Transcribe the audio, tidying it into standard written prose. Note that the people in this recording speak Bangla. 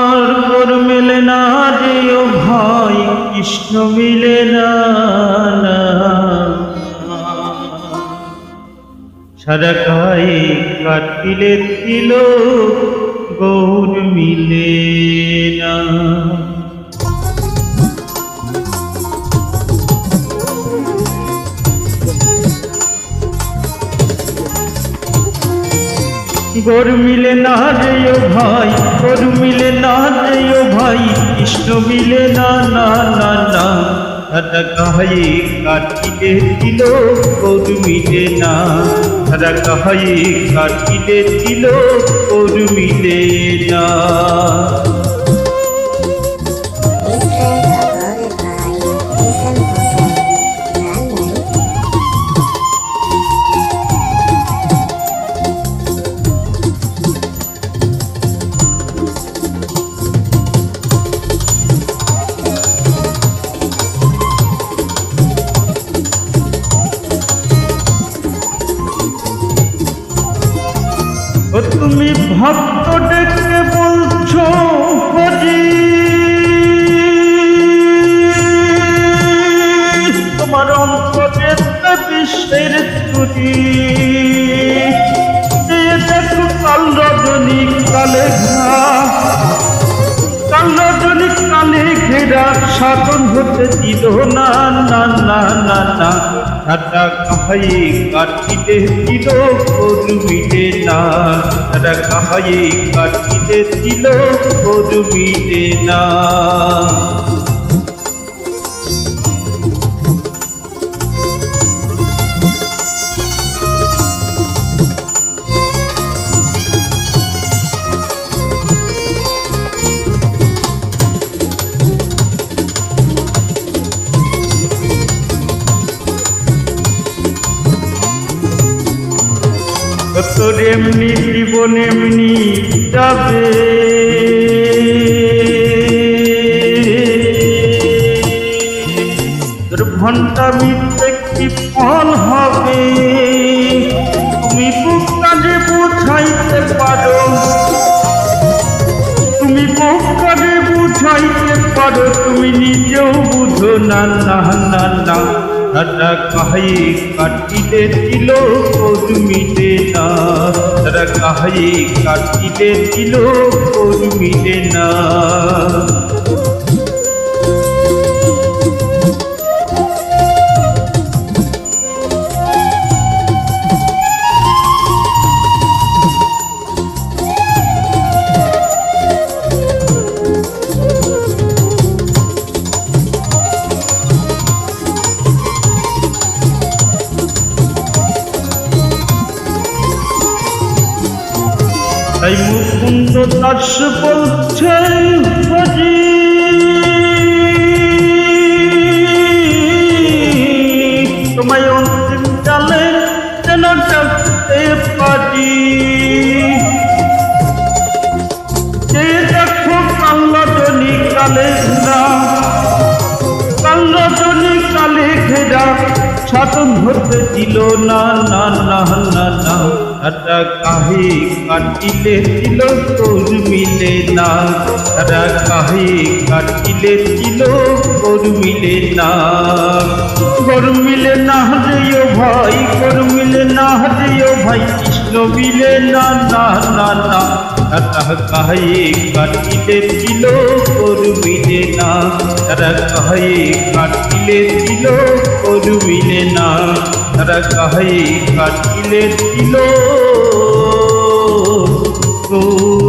আর মিলে না রে ও ভাই, কৃষ্ণ মিলে না, সারা গায়ে কাটিলে দিল গৌর মিলে না। গৌর মিলে না রে ও ভাই, গৌর মিলে না রে ও ভাই, কৃষ্ণ মিলে না না না না, সারা গায়ে কাটিলে দিল গৌর মিলে না, সারা গায়ে কাটিলে দিল গৌর মিলে না। ও তুমি ভক্ত ডেকে বলছো হরি, তোমার অন্তরে বিশ্বের চুরি, দেখো কাল রজনী কালে ঘা, কাল রজনী কালে ঘেরা, সাধন হতে দিল না না না না না, সারা গায়ে কাটিলে দিল গৌর মিলে না, সারা গায়ে কাটিলে দিল গৌর মিলে না। তোর এমনি জীবন এমনি যাবে, তোর ঘন্টা মিটতে কি ফল হবে, তুমি বুক কাঁধে বুঝাইতে পারো, তুমি বুক কাঁধে বুঝাইতে পারো, তুমি নিজেও বুঝো না না না না, সারা গায়ে কাটিলে দিল গৌর মিলে না, সারা গায়ে কাটিলে দিল গৌর মিলে না। তাই মুকুন্দ দাস বলছে হরি, তোমায় অন্তিম কালে যেন ডাকতে পারি, যে দেখো কাল রজনী কালে ঘেরা, কাল রজনী কালে ঘেরা, সাধন হতে দিল না না না না না, সারা গায়ে কাটিলে দিল গৌর মিলে না, সারা গায়ে কাটিলে দিল গৌর মিলে না। গৌর মিলে না রে ও ভাই, গৌর মিলে না রে ও ভাই, কৃষ্ণ মিলে না না না না, সারা গায়ে কাটিলে দিল গৌর মিলে না, সারা গায়ে কাটিলে দিল গৌর মিলে না, সারা গায়ে কাটিলে দিল গৌর